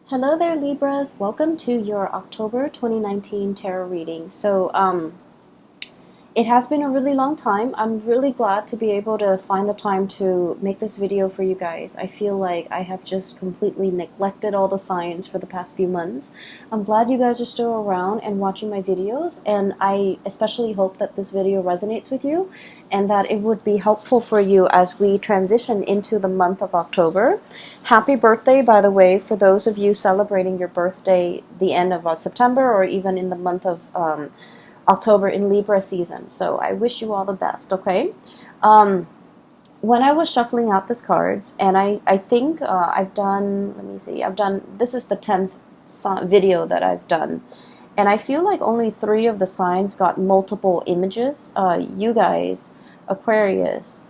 Hello there, Libras. Welcome to your October 2019 tarot reading. It has been a really long time. I'm really glad to be able to find the time to make this video for you guys. I feel like I have just completely neglected all the signs for the past few months. I'm glad you guys are still around and watching my videos, and I especially hope that this video resonates with you and that it would be helpful for you as we transition into the month of October. Happy birthday, by the way, for those of you celebrating your birthday the end of September or even in the month of October in Libra season. So I wish you all the best, okay? When I was shuffling out these cards, and I think I've done, let me see, this is the 10th video that I've done. And I feel like only 3 of the signs got multiple images. You guys, Aquarius,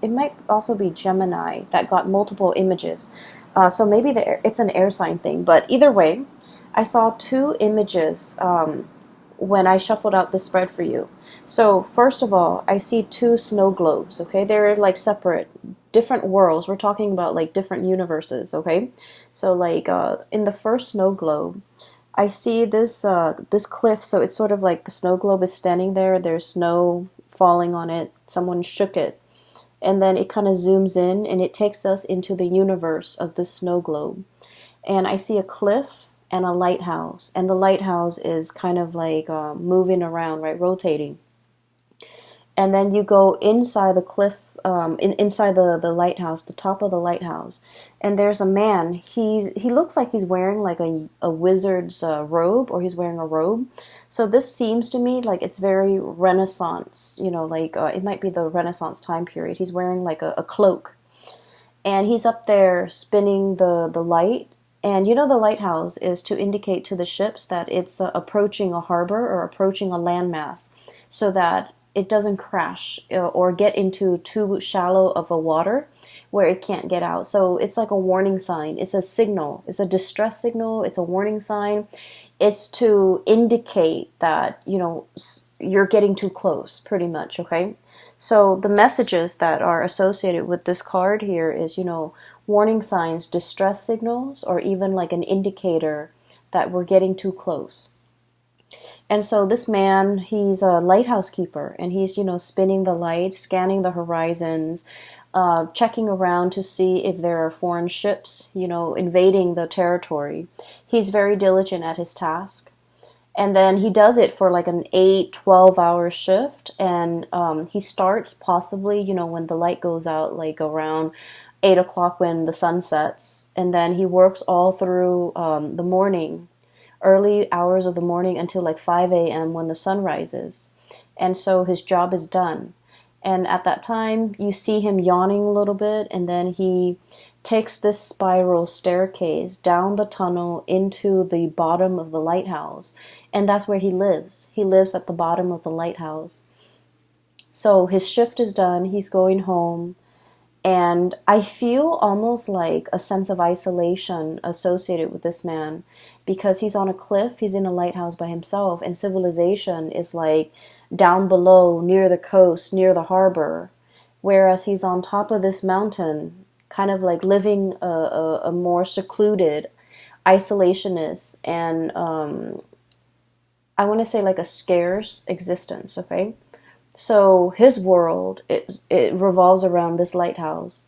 it might also be Gemini that got multiple images. So maybe it's an air sign thing. But either way, I saw 2 images when I shuffled out the spread for you. So first of all, I see 2 snow globes, okay? They're like separate, different worlds. We're talking about like different universes, okay? So like in the first snow globe, I see this cliff, so it's sort of like the snow globe is standing there, there's snow falling on it, someone shook it, and then it kind of zooms in and it takes us into the universe of the snow globe. And I see a cliff and a lighthouse, and the lighthouse is kind of like moving around, right, rotating. And then you go inside the cliff, inside the lighthouse, the top of the lighthouse, and there's a man. He looks like he's wearing like a wizard's robe, or he's wearing a robe. So this seems to me like it's very Renaissance, you know, like it might be the Renaissance time period. He's wearing like a cloak, and he's up there spinning the light. And you know, the lighthouse is to indicate to the ships that it's approaching a harbor or approaching a landmass, so that it doesn't crash or get into too shallow of a water where it can't get out. So it's like a warning sign. It's a signal. It's a distress signal. It's a warning sign. It's to indicate that, you know, you're getting too close, pretty much, okay? So the messages that are associated with this card here is, you know, warning signs, distress signals, or even like an indicator that we're getting too close. And so this man, he's a lighthouse keeper, and he's, you know, spinning the light, scanning the horizons, checking around to see if there are foreign ships, you know, invading the territory. He's very diligent at his task. And then he does it for like an 8-12 hour shift. And he starts possibly, you know, when the light goes out, like around 8 o'clock when the sun sets. And then he works all through the morning, early hours of the morning until like 5 a.m. when the sun rises. And so his job is done. And at that time, you see him yawning a little bit, and then he takes this spiral staircase down the tunnel into the bottom of the lighthouse. And that's where he lives. He lives at the bottom of the lighthouse. So his shift is done. He's going home. And I feel almost like a sense of isolation associated with this man, because he's on a cliff, he's in a lighthouse by himself, and civilization is like down below, near the coast, near the harbor, whereas he's on top of this mountain, kind of like living a more secluded, isolationist, and I want to say like a scarce existence, okay? So his world, it revolves around this lighthouse,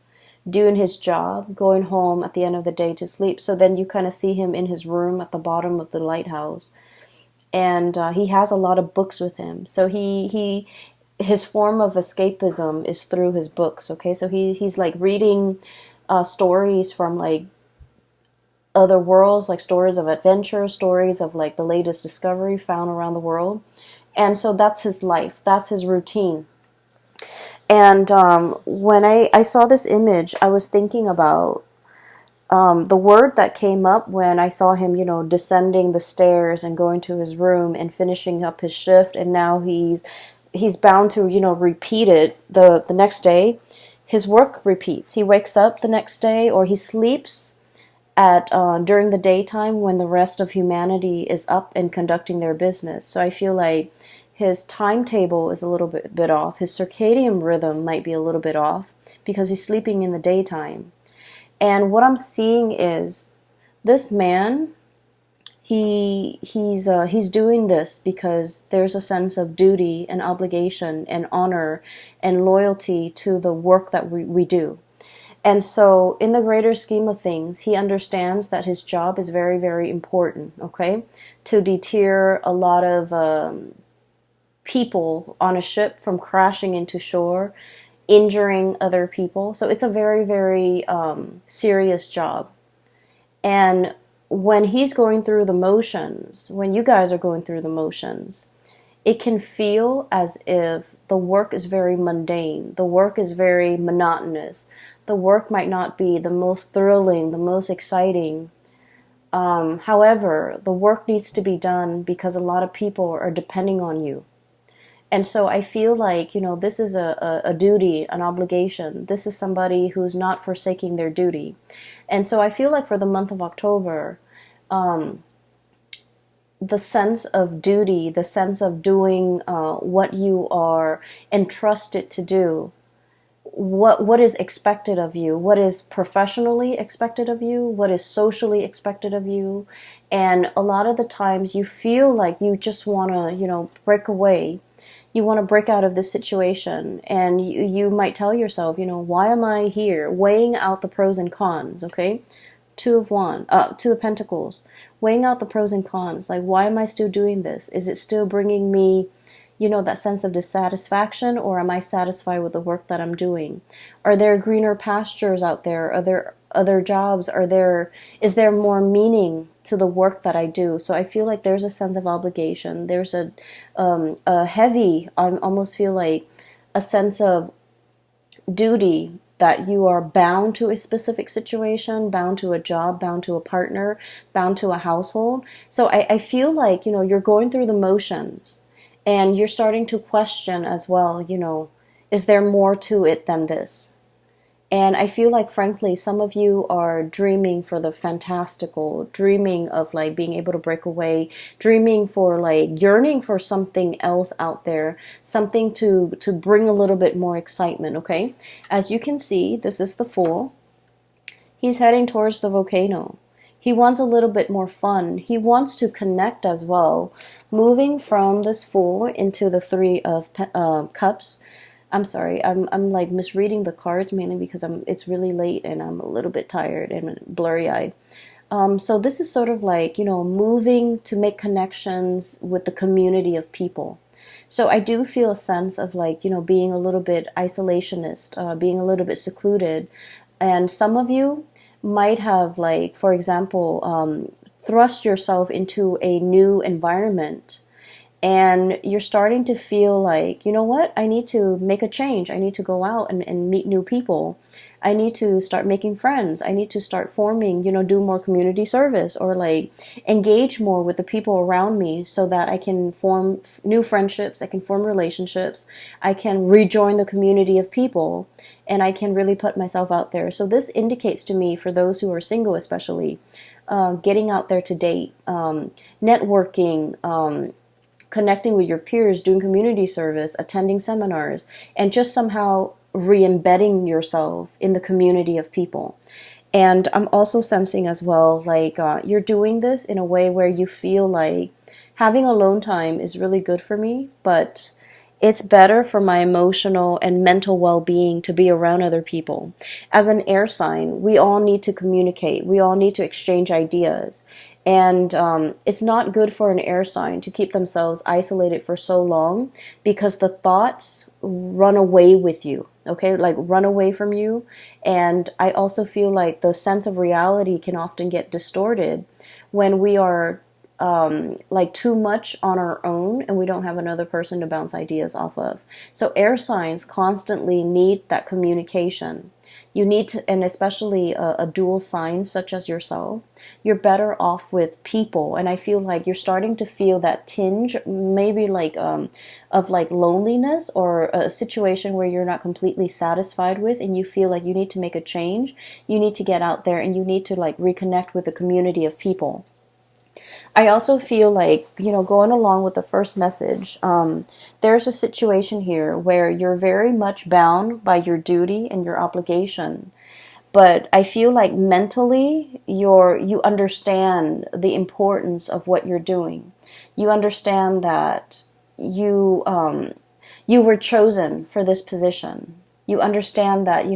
doing his job, going home at the end of the day to sleep. So then you kind of see him in his room at the bottom of the lighthouse. And he has a lot of books with him. So his form of escapism is through his books, okay? So he's like reading stories from like other worlds, like stories of adventure, stories of like the latest discovery found around the world. And so that's his life. That's his routine. And when I saw this image, I was thinking about the word that came up when I saw him, you know, descending the stairs and going to his room and finishing up his shift. And now he's bound to, you know, repeat it the next day. His work repeats. He wakes up the next day, or he sleeps at during the daytime when the rest of humanity is up and conducting their business. So I feel like his timetable is a little bit off. His circadian rhythm might be a little bit off because he's sleeping in the daytime. And what I'm seeing is This man, he's doing this because there's a sense of duty and obligation and honor and loyalty to the work that we do. And so, in the greater scheme of things, he understands that his job is very, very important, okay? To deter a lot of people on a ship from crashing into shore, injuring other people. So, it's a very, very serious job. And when he's going through the motions, when you guys are going through the motions, it can feel as if the work is very mundane. The work is very monotonous. The work might not be the most thrilling, the most exciting. However, the work needs to be done because a lot of people are depending on you. And so I feel like, this is a duty, an obligation. This is somebody who's not forsaking their duty. And so I feel like for the month of October, the sense of duty, the sense of doing what you are entrusted to do, what is expected of you, what is professionally expected of you, what is socially expected of you. And a lot of the times you feel like you just want to, break away. You want to break out of this situation, and you might tell yourself, why am I here? Weighing out the pros and cons, okay? Two of Pentacles. Weighing out the pros and cons. Like, why am I still doing this? Is it still bringing me, that sense of dissatisfaction, or am I satisfied with the work that I'm doing? Are there greener pastures out there? Are there other jobs? Is there more meaning to the work that I do? So I feel like there's a sense of obligation. There's a heavy, I almost feel like a sense of duty, that you are bound to a specific situation, bound to a job, bound to a partner, bound to a household. So I feel like, you're going through the motions, and you're starting to question as well, is there more to it than this? And I feel like, frankly, some of you are dreaming for the fantastical, dreaming of like being able to break away, dreaming for like yearning for something else out there, something to bring a little bit more excitement, okay? As you can see, this is the Fool. He's heading towards the volcano. He wants a little bit more fun. He wants to connect as well, moving from this Fool into the Three of Cups. I'm sorry, I'm like misreading the cards mainly because it's really late and I'm a little bit tired and blurry-eyed. So this is sort of like, moving to make connections with the community of people. So I do feel a sense of like, being a little bit isolationist, being a little bit secluded. And some of you might have, like, for example, thrust yourself into a new environment. And you're starting to feel like, you know what, I need to make a change. I need to go out and meet new people. I need to start making friends. I need to start forming, do more community service, or like engage more with the people around me so that I can form new friendships. I can form relationships. I can rejoin the community of people, and I can really put myself out there. So this indicates to me, for those who are single especially, getting out there to date, networking, connecting with your peers, doing community service, attending seminars, and just somehow re-embedding yourself in the community of people. And I'm also sensing as well, like, you're doing this in a way where you feel like having alone time is really good for me, but it's better for my emotional and mental well-being to be around other people. As an air sign, we all need to communicate. We all need to exchange ideas. And it's not good for an air sign to keep themselves isolated for so long, because the thoughts run away with you, okay? Like, run away from you. And I also feel like the sense of reality can often get distorted when we are like too much on our own and we don't have another person to bounce ideas off of. So air signs constantly need that communication. You need to, and especially a dual sign such as yourself, you're better off with people. And I feel like you're starting to feel that tinge, maybe like of like loneliness, or a situation where you're not completely satisfied with, and you feel like you need to make a change. You need to get out there and you need to like reconnect with a community of people. I also feel like, going along with the first message, there's a situation here where you're very much bound by your duty and your obligation. But I feel like mentally you understand the importance of what you're doing. You understand that you were chosen for this position. You understand that,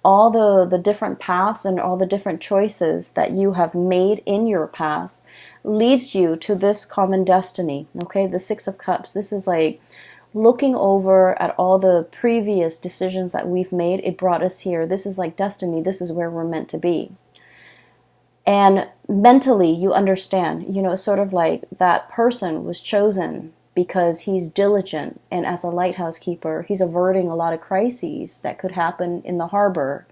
all the different paths and all the different choices that you have made in your past leads you to this common destiny. Okay, the Six of Cups. This is like looking over at all the previous decisions that we've made. It brought us here. This is like destiny. This is where we're meant to be. And mentally, you understand, sort of like that person was chosen because he's diligent, and as a lighthouse keeper, he's averting a lot of crises that could happen in the harbor.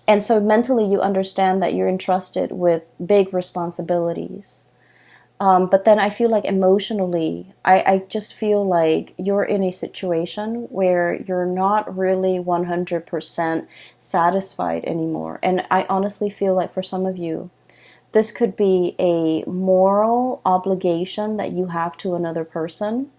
And so mentally, you understand that you're entrusted with big responsibilities. But then I feel like emotionally, I just feel like you're in a situation where you're not really 100% satisfied anymore. And I honestly feel like for some of you, this could be a moral obligation that you have to another person,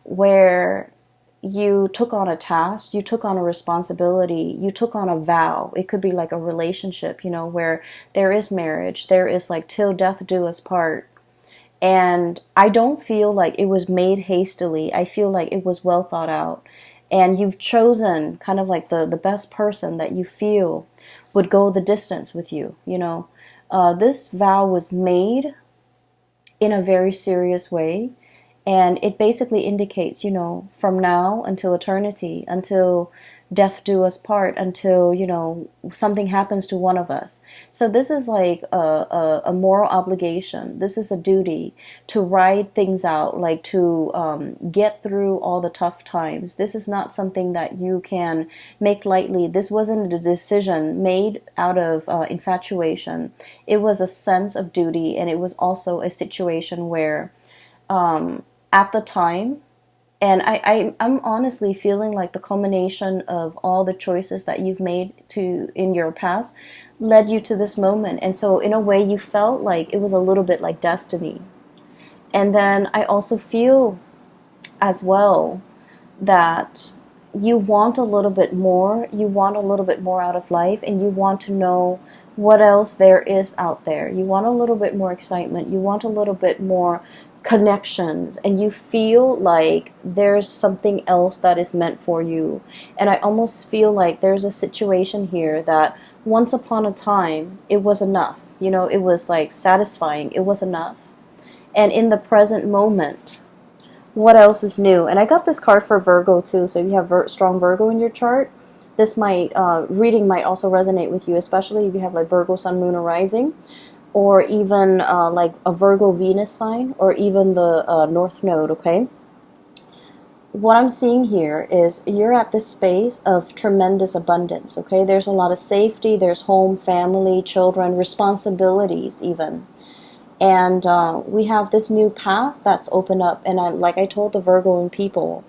where you took on a task, you took on a responsibility, you took on a vow. It could be like a relationship, where there is marriage, there is like till death do us part. And I don't feel like it was made hastily. I feel like it was well thought out. And you've chosen kind of like the best person that you feel would go the distance with you, This vow was made in a very serious way. And it basically indicates, from now until eternity, until death do us part, until, something happens to one of us. So this is like a moral obligation. This is a duty to ride things out, like to get through all the tough times. This is not something that you can make lightly. This wasn't a decision made out of infatuation. It was a sense of duty, and it was also a situation where at the time, and I'm honestly feeling like the culmination of all the choices that you've made in your past led you to this moment. And so in a way you felt like it was a little bit like destiny. And then I also feel as well that you want a little bit more. You want a little bit more out of life, and you want to know what else there is out there. You want a little bit more excitement. You want a little bit more connections, and you feel like there's something else that is meant for you. And I almost feel like there's a situation here that once upon a time it was enough. It was like satisfying. It was enough. And in the present moment, what else is new? And I got this card for Virgo too, so if you have strong Virgo in your chart, this reading might also resonate with you, especially if you have like Virgo Sun, Moon, or Rising, or even like a Virgo Venus sign, or even the North Node, okay? What I'm seeing here is you're at this space of tremendous abundance, okay? There's a lot of safety, there's home, family, children, responsibilities even. And we have this new path that's opened up, and like I told the Virgoing people,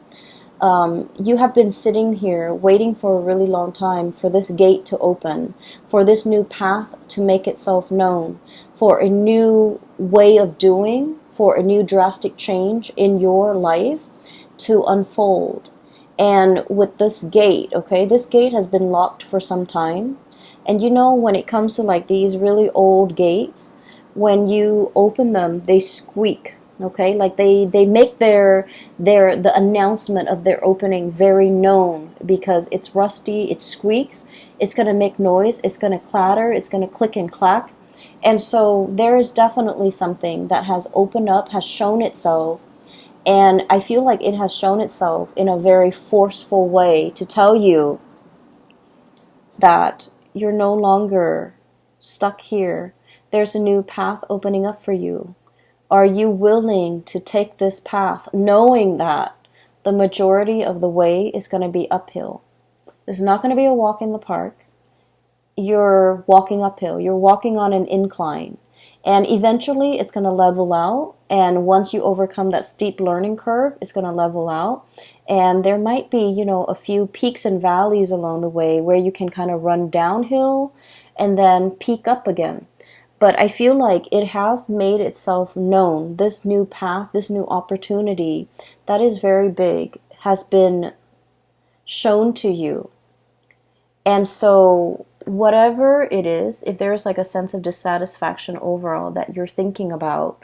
you have been sitting here waiting for a really long time for this gate to open, for this new path to make itself known, for a new way of doing, for a new drastic change in your life to unfold. And with this gate, okay, this gate has been locked for some time. And when it comes to like these really old gates, when you open them, they squeak. Okay, like they make the announcement of their opening very known, because it's rusty, it squeaks, it's going to make noise, it's going to clatter, it's going to click and clack. And so there is definitely something that has opened up, has shown itself, and I feel like it has shown itself in a very forceful way to tell you that you're no longer stuck here. There's a new path opening up for you. Are you willing to take this path, knowing that the majority of the way is going to be uphill? It's not going to be a walk in the park. You're walking uphill. You're walking on an incline. And eventually it's going to level out. And once you overcome that steep learning curve, it's going to level out. And there might be, a few peaks and valleys along the way where you can kind of run downhill and then peak up again. But I feel like it has made itself known. This new path, this new opportunity that is very big has been shown to you. And so whatever it is, if there's like a sense of dissatisfaction overall that you're thinking about,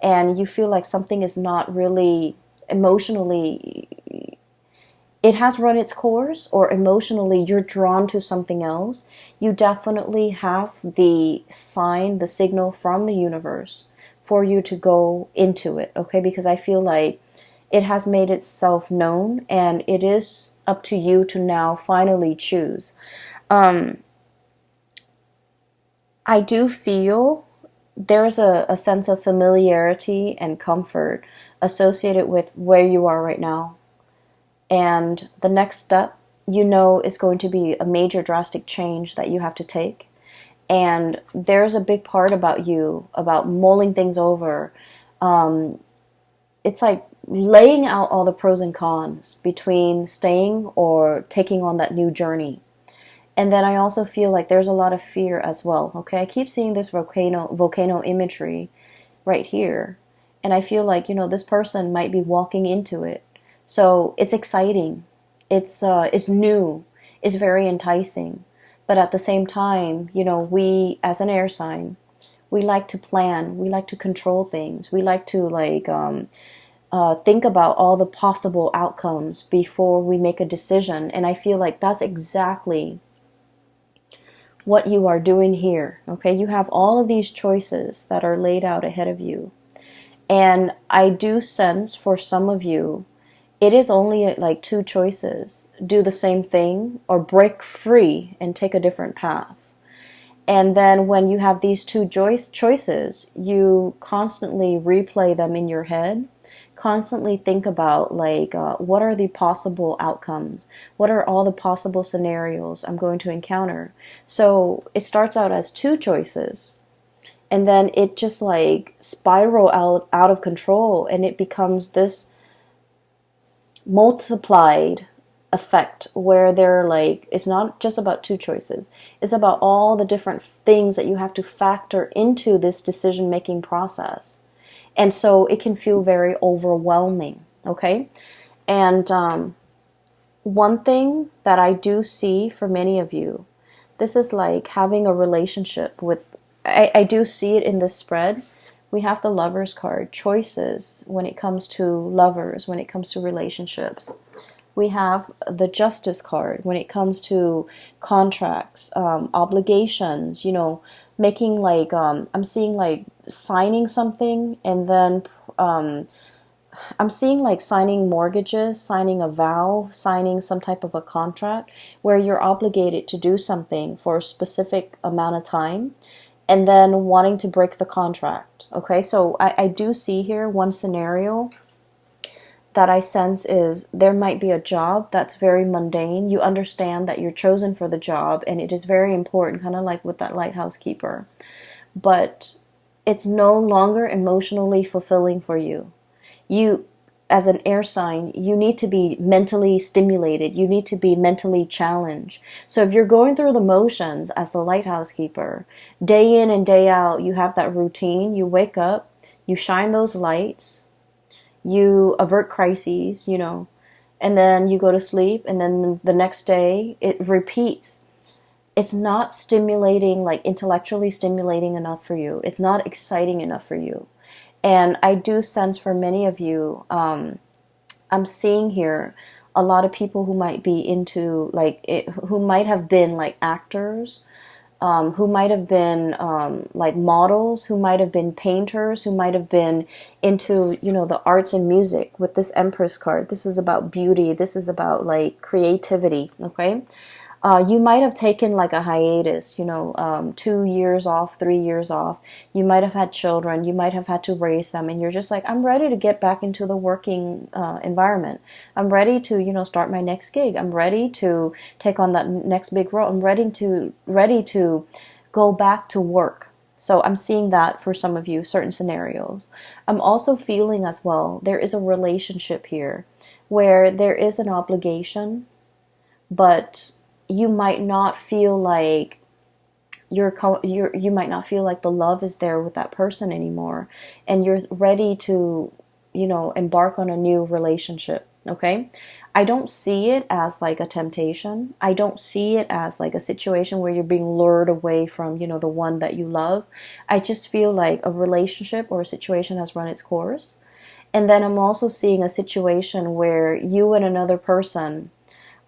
and you feel like something is not really emotionally, it has run its course, or emotionally you're drawn to something else, you definitely have the sign, the signal from the universe for you to go into it, okay? Because I feel like it has made itself known, and it is up to you to now finally choose. I do feel there's a sense of familiarity and comfort associated with where you are right now. And the next step, is going to be a major drastic change that you have to take. And there's a big part about you, about mulling things over. It's like laying out all the pros and cons between staying or taking on that new journey. And then I also feel like there's a lot of fear as well. Okay, I keep seeing this volcano imagery right here, and I feel like this person might be walking into it. So it's exciting, it's new, it's very enticing, but at the same time, we as an air sign, we like to plan, we like to control things, we like to think about all the possible outcomes before we make a decision, and I feel like that's exactly what you are doing here. Okay, you have all of these choices that are laid out ahead of you, and I do sense for some of you it is only like two choices: do the same thing or break free and take a different path. And then when you have these two choices, you constantly replay them in your head, constantly think about what are the possible outcomes, what are all the possible scenarios I'm going to encounter. So it starts out as two choices, and then it just like spiral out of control, and it becomes this multiplied effect where they're like, it's not just about two choices, it's about all the different things that you have to factor into this decision making process. And so it can feel very overwhelming, okay? And one thing that I do see for many of you, this is like having a relationship with, I do see it in this spread. We have the Lovers card, choices when it comes to lovers, when it comes to relationships. We have the Justice card when it comes to contracts, obligations, making I'm seeing like signing something, and then I'm seeing like signing mortgages, signing a vow, signing some type of a contract where you're obligated to do something for a specific amount of time, and then wanting to break the contract. Okay, so I do see here one scenario that I sense is there might be a job that's very mundane. You understand that you're chosen for the job, and it is very important, kind of like with that lighthouse keeper. But it's no longer emotionally fulfilling for you. You, as an air sign, you need to be mentally stimulated. You need to be mentally challenged. So if you're going through the motions as the lighthouse keeper, day in and day out, you have that routine. You wake up, you shine those lights, you avert crises, and then you go to sleep, and then the next day it repeats. It's not stimulating, like intellectually stimulating enough for you. It's not exciting enough for you. And I do sense for many of you, I'm seeing here a lot of people who might be into who might have been like actors, who might have been like models, who might have been painters, who might have been into, the arts and music. With this Empress card, this is about beauty. This is about like creativity, okay? You might have taken like a hiatus, 2 years off, 3 years off. You might have had children. You might have had to raise them. And you're just like, I'm ready to get back into the working environment. I'm ready to, start my next gig. I'm ready to take on that next big role. I'm ready to go back to work. So I'm seeing that for some of you, certain scenarios. I'm also feeling as well, there is a relationship here where there is an obligation, but you might not feel like you might not feel like the love is there with that person anymore, and you're ready to embark on a new relationship. okay? I don't see it as like a temptation. I don't see it as like a situation where you're being lured away from, the one that you love. I just feel like a relationship or a situation has run its course. And then I'm also seeing a situation where you and another person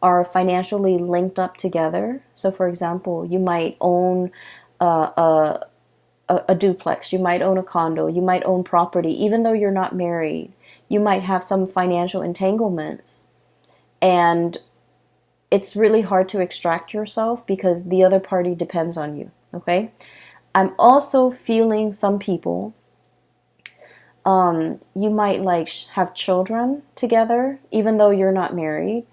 are financially linked up together. So, for example, you might own a duplex, you might own a condo, you might own property, even though you're not married. You might have some financial entanglements, and it's really hard to extract yourself because the other party depends on you, okay? I'm also feeling some people, you might like have children together, even though you're not married,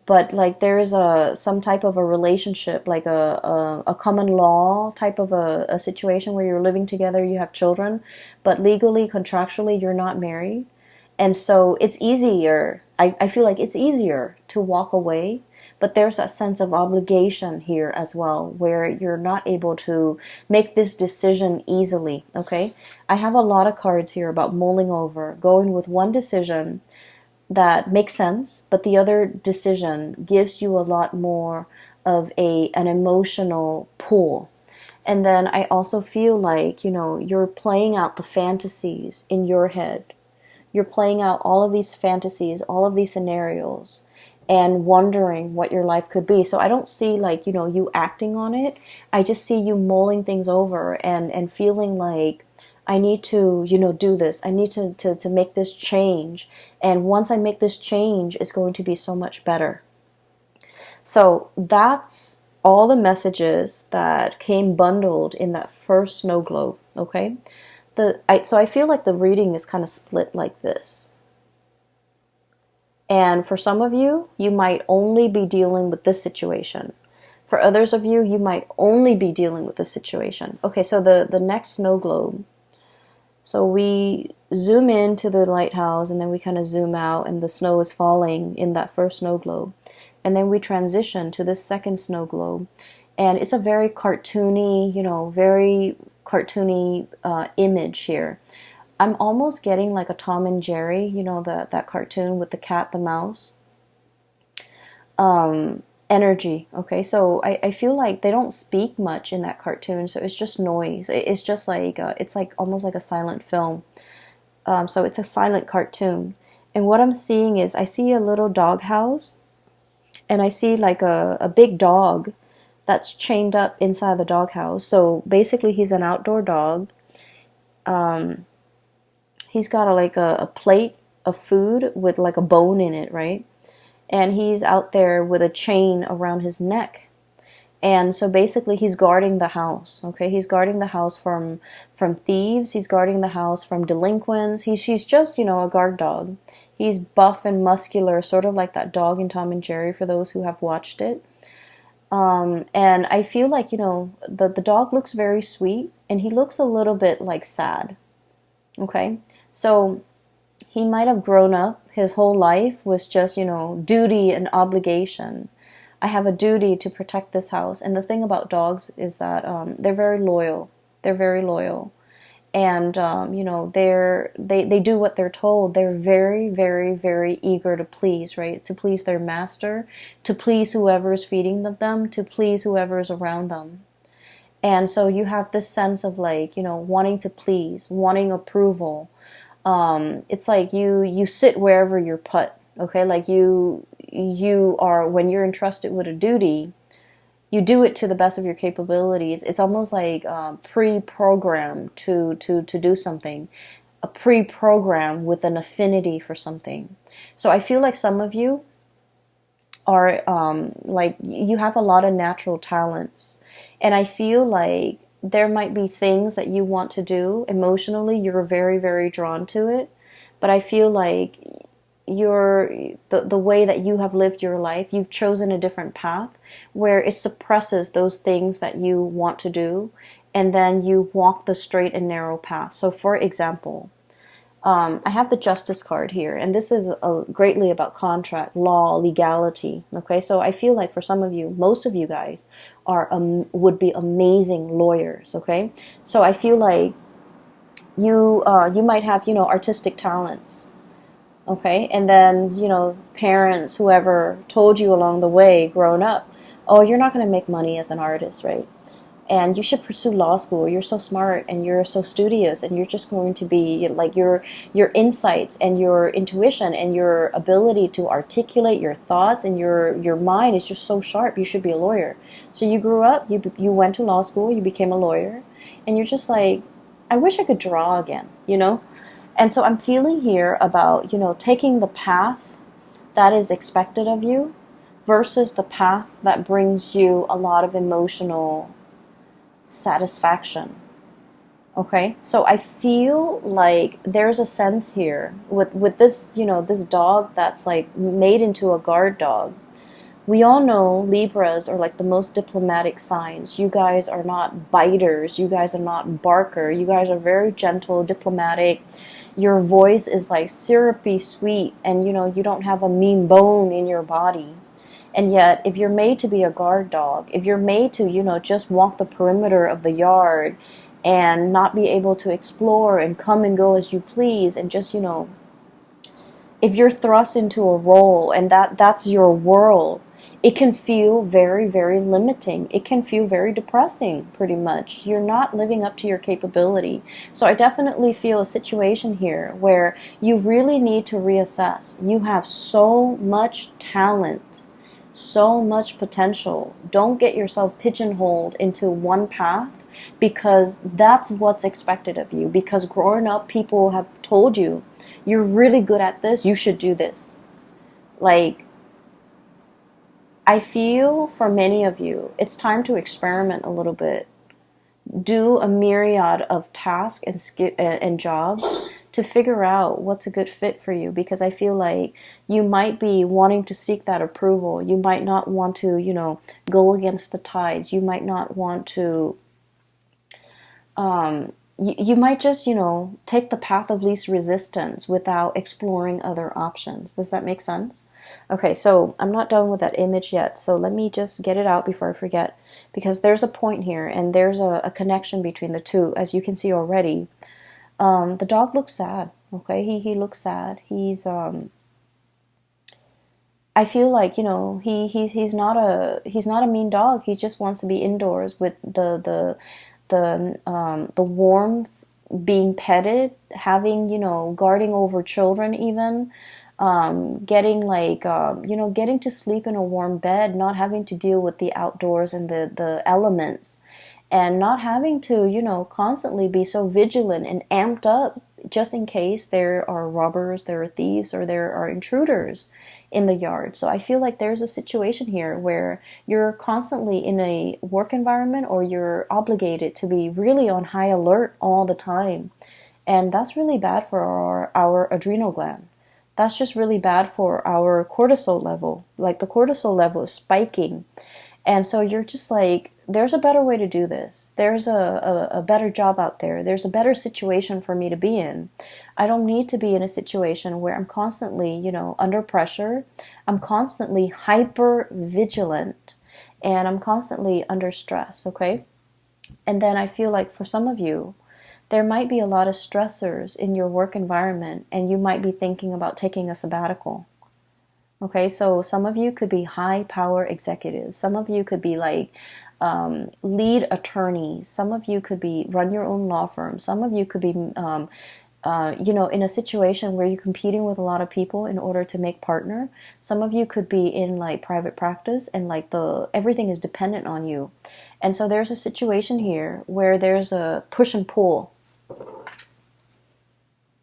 but like there's some type of a relationship, like a common law type of a situation where you're living together, you have children, but legally, contractually, you're not married. And so it's easier, I feel like it's easier to walk away, but there's a sense of obligation here as well, where you're not able to make this decision easily, okay? I have a lot of cards here about mulling over, going with one decision that makes sense, but the other decision gives you a lot more of an emotional pull. And then I also feel like, you're playing out the fantasies in your head. You're playing out all of these fantasies, all of these scenarios, and wondering what your life could be. So I don't see like, you acting on it. I just see you mulling things over and feeling like, I need to, do this. I need to make this change. And once I make this change, it's going to be so much better. So that's all the messages that came bundled in that first snow globe, okay? So I feel like the reading is kind of split like this. And for some of you, you might only be dealing with this situation. For others of you, you might only be dealing with this situation. Okay, so the next snow globe. So we zoom into the lighthouse and then we kind of zoom out and the snow is falling in that first snow globe. And then we transition to this second snow globe. And it's a very cartoony, very cartoony image here. I'm almost getting like a Tom and Jerry, that cartoon with the cat, the mouse. Energy, okay? So I feel like they don't speak much in that cartoon, so it's just noise. It's just like, it's like almost like a silent film. So it's a silent cartoon. And what I'm seeing is I see a little dog house, and I see like a big dog that's chained up inside the dog house. So basically he's an outdoor dog. He's got a plate of food with like a bone in it, right? And he's out there with a chain around his neck. And so basically he's guarding the house, okay? He's guarding the house from thieves. He's guarding the house from delinquents. He's just, a guard dog. He's buff and muscular, sort of like that dog in Tom and Jerry, for those who have watched it. And I feel like, the dog looks very sweet, and he looks a little bit like sad, okay? So he might have grown up, his whole life was just, duty and obligation. I have a duty to protect this house. And the thing about dogs is that they're very loyal. They're very loyal. And, they do what they're told. They're very, very, very eager to please, right? To please their master, to please whoever is feeding them, to please whoever is around them. And so you have this sense of like, wanting to please, wanting approval. It's like you sit wherever you're put, okay? Like you are, when you're entrusted with a duty, you do it to the best of your capabilities. It's almost like pre-programmed to do something, a pre-program with an affinity for something. So I feel like some of you are like you have a lot of natural talents, and I feel like there might be things that you want to do emotionally. You're very, very drawn to it, but I feel like the way that you have lived your life, you've chosen a different path where it suppresses those things that you want to do, and then you walk the straight and narrow path. So for example, I have the Justice card here, and this is greatly about contract, law, legality. Okay, so I feel like for some of you, most of you guys would be amazing lawyers. Okay, so I feel like you might have artistic talents. Okay, and then, parents, whoever told you along the way growing up, oh, you're not going to make money as an artist, right? And you should pursue law school. You're so smart and you're so studious, and you're just going to be like your insights and your intuition and your ability to articulate your thoughts and your mind is just so sharp. You should be a lawyer. So you grew up, you went to law school, you became a lawyer, and you're just like, I wish I could draw again. And so I'm feeling here about, taking the path that is expected of you versus the path that brings you a lot of emotional satisfaction. Okay? So I feel like there's a sense here with this, this dog that's like made into a guard dog. We all know Libras are like the most diplomatic signs. You guys are not biters. You guys are not barker. You guys are very gentle, diplomatic. Your voice is like syrupy sweet, and you don't have a mean bone in your body. And yet, if you're made to be a guard dog, if you're made to, just walk the perimeter of the yard and not be able to explore and come and go as you please, and just, if you're thrust into a role and that's your world, it can feel very, very limiting. It can feel very depressing, pretty much. You're not living up to your capability. So I definitely feel a situation here where you really need to reassess. You have so much talent, so much potential. Don't get yourself pigeonholed into one path because that's what's expected of you. Because growing up, people have told you, you're really good at this, you should do this. Like, I feel for many of you, it's time to experiment a little bit. Do a myriad of tasks and jobs to figure out what's a good fit for you, because I feel like you might be wanting to seek that approval. You might not want to, go against the tides. You might not want to, you might just, take the path of least resistance without exploring other options. Does that make sense? Okay, so I'm not done with that image yet, so let me just get it out before I forget, because there's a point here, and there's a connection between the two, as you can see already. The dog looks sad, okay? He looks sad. I feel like, he's not a mean dog. He just wants to be indoors with the warmth, being petted, having, guarding over children even, getting getting to sleep in a warm bed, not having to deal with the outdoors and the elements, and not having to, constantly be so vigilant and amped up just in case there are robbers, there are thieves, or there are intruders in the yard. So I feel like there's a situation here where you're constantly in a work environment, or you're obligated to be really on high alert all the time. And that's really bad for our adrenal gland. That's just really bad for our cortisol level. Like, the cortisol level is spiking. And so you're just like, there's a better way to do this. There's a better job out there. There's a better situation for me to be in. I don't need to be in a situation where I'm constantly, under pressure. I'm constantly hyper vigilant, and I'm constantly under stress, okay? And then I feel like for some of you, there might be a lot of stressors in your work environment, and you might be thinking about taking a sabbatical. Okay, so some of you could be high power executives. Some of you could be like lead attorneys. Some of you could be run your own law firm. Some of you could be, in a situation where you're competing with a lot of people in order to make partner. Some of you could be in like private practice, and like everything is dependent on you. And so there's a situation here where there's a push and pull.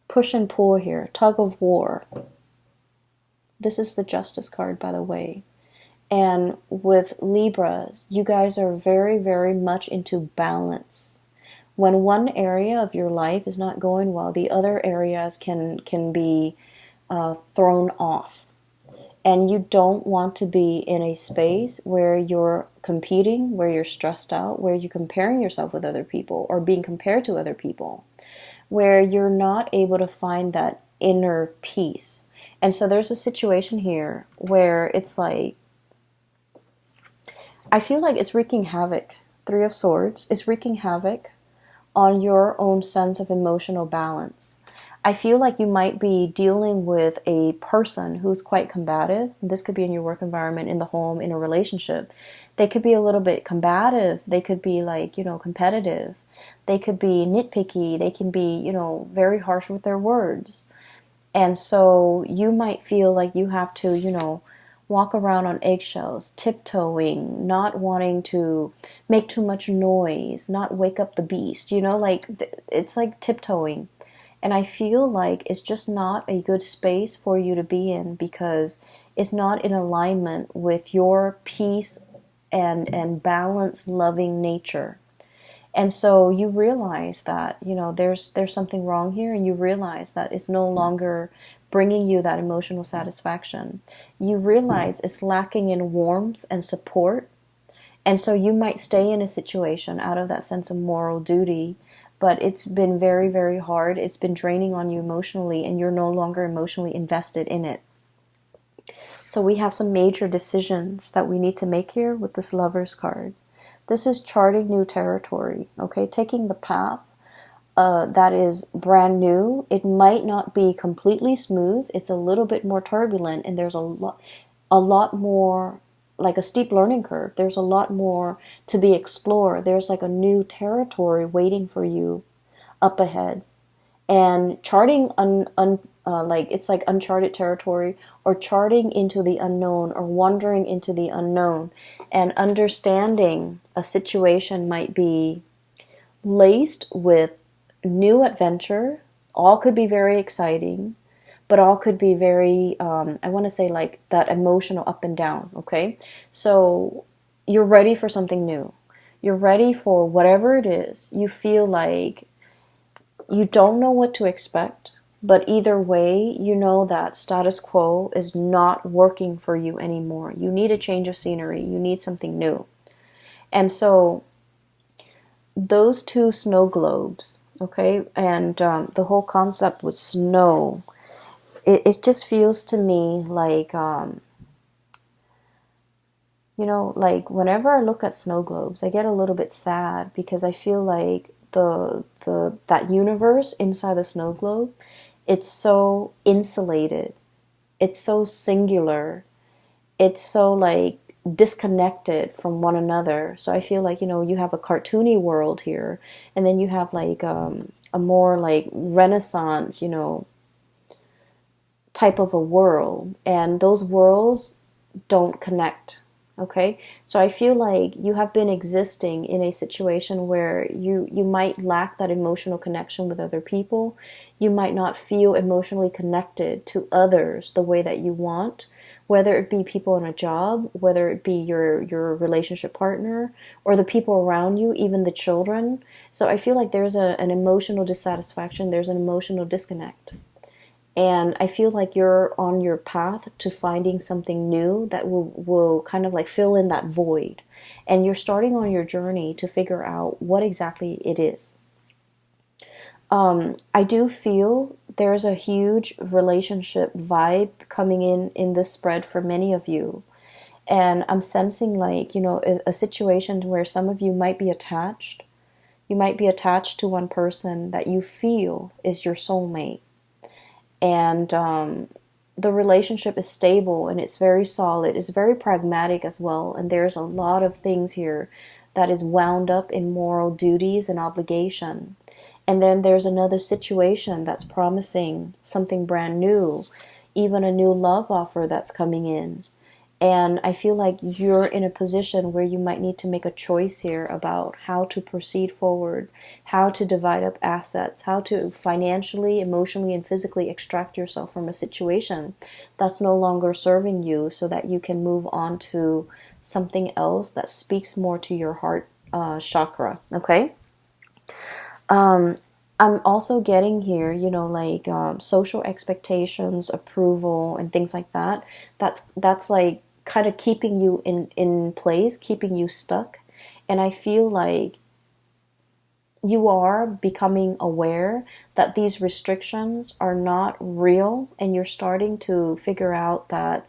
Push and pull here, tug of war. This is the Justice card, by the way. And with Libras, you guys are very, very much into balance. When one area of your life is not going well, the other areas can be thrown off. And you don't want to be in a space where you're competing, where you're stressed out, where you're comparing yourself with other people or being compared to other people, where you're not able to find that inner peace. And so there's a situation here where it's like, I feel like it's wreaking havoc. Three of Swords is wreaking havoc on your own sense of emotional balance. I feel like you might be dealing with a person who's quite combative. This could be in your work environment, in the home, in a relationship. They could be a little bit combative. They could be like, competitive. They could be nitpicky. They can be, very harsh with their words. And so you might feel like you have to, walk around on eggshells, tiptoeing, not wanting to make too much noise, not wake up the beast, like it's like tiptoeing. And I feel like it's just not a good space for you to be in because it's not in alignment with your peace and balanced, loving nature. And so you realize that, there's something wrong here, and you realize that it's no longer bringing you that emotional satisfaction. You realize it's lacking in warmth and support. And so you might stay in a situation out of that sense of moral duty, but it's been very, very hard. It's been draining on you emotionally, and you're no longer emotionally invested in it. So we have some major decisions that we need to make here with this Lover's card. This is charting new territory, okay? Taking the path that is brand new. It might not be completely smooth. It's a little bit more turbulent, and there's a lot more, like a steep learning curve. There's a lot more to be explored. There's like a new territory waiting for you up ahead. And charting it's like uncharted territory, or charting into the unknown, or wandering into the unknown, and understanding a situation might be laced with new adventure. All could be very exciting, but all could be very, I want to say like that emotional up and down, okay? So you're ready for something new. You're ready for whatever it is. You feel like you don't know what to expect, but either way, you know that status quo is not working for you anymore. You need a change of scenery. You need something new. And so those two snow globes, okay, and the whole concept with snow, it just feels to me like, like whenever I look at snow globes, I get a little bit sad because I feel like that universe inside the snow globe, it's so insulated, it's so singular, it's so like disconnected from one another. So I feel like, you have a cartoony world here, and then you have like a more like Renaissance, type of a world, and those worlds don't connect. Okay, so I feel like you have been existing in a situation where you might lack that emotional connection with other people. You might not feel emotionally connected to others the way that you want, whether it be people in a job, whether it be your relationship partner, or the people around you, even the children. So I feel like there's an emotional dissatisfaction, there's an emotional disconnect. And I feel like you're on your path to finding something new that will kind of like fill in that void. And you're starting on your journey to figure out what exactly it is. I do feel there's a huge relationship vibe coming in this spread for many of you. And I'm sensing like, a situation where some of you might be attached. You might be attached to one person that you feel is your soulmate. And the relationship is stable, and it's very solid. It's very pragmatic as well. And there's a lot of things here that is wound up in moral duties and obligation. And then there's another situation that's promising something brand new, even a new love offer that's coming in. And I feel like you're in a position where you might need to make a choice here about how to proceed forward, how to divide up assets, how to financially, emotionally, and physically extract yourself from a situation that's no longer serving you, so that you can move on to something else that speaks more to your heart chakra, okay? I'm also getting here, social expectations, approval, and things like that. That's like kind of keeping you in place, keeping you stuck. And I feel like you are becoming aware that these restrictions are not real, and you're starting to figure out that,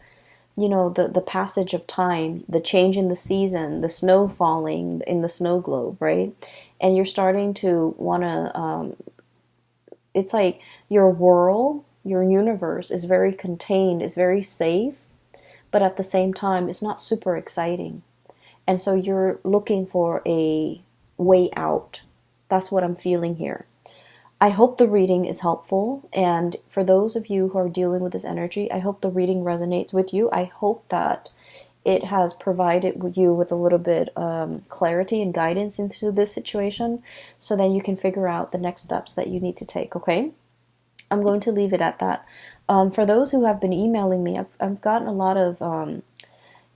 the passage of time, the change in the season, the snow falling in the snow globe, right? And you're starting to want to it's like your world, your universe is very contained, is very safe, but at the same time, it's not super exciting. And so you're looking for a way out. That's what I'm feeling here. I hope the reading is helpful. And for those of you who are dealing with this energy, I hope the reading resonates with you. I hope that it has provided you with a little bit clarity and guidance into this situation, so then you can figure out the next steps that you need to take, okay? I'm going to leave it at that. For those who have been emailing me, I've gotten a lot of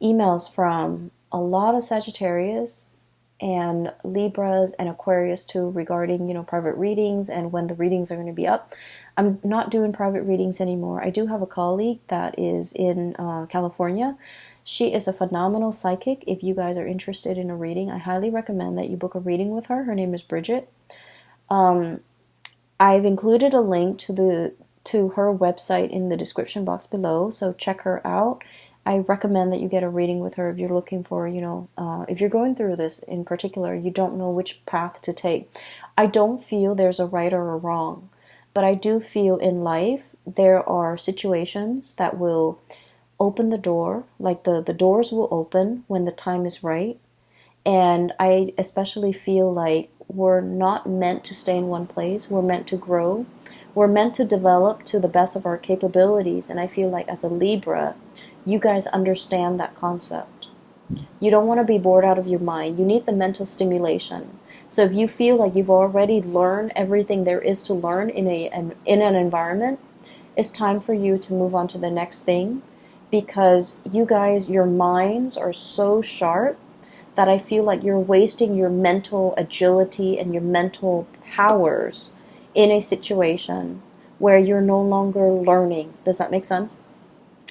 emails from a lot of Sagittarius and Libras and Aquarius too, regarding, private readings and when the readings are going to be up. I'm not doing private readings anymore. I do have a colleague that is in California. She is a phenomenal psychic. If you guys are interested in a reading, I highly recommend that you book a reading with her. Her name is Bridget. I've included a link to her website in the description box below, so check her out. I recommend that you get a reading with her if you're looking for, if you're going through this in particular, you don't know which path to take. I don't feel there's a right or a wrong, but I do feel in life there are situations that will open the door, like the doors will open when the time is right. And I especially feel like we're not meant to stay in one place. We're meant to grow. We're meant to develop to the best of our capabilities. And I feel like as a Libra, you guys understand that concept. You don't want to be bored out of your mind. You need the mental stimulation. So if you feel like you've already learned everything there is to learn in an environment, it's time for you to move on to the next thing, because you guys, your minds are so sharp that I feel like you're wasting your mental agility and your mental powers in a situation where you're no longer learning. Does that make sense?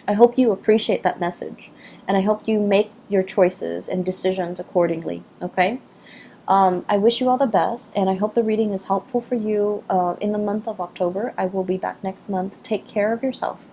I hope you appreciate that message, and I hope you make your choices and decisions accordingly, okay? I wish you all the best, and I hope the reading is helpful for you in the month of October. I will be back next month. Take care of yourself.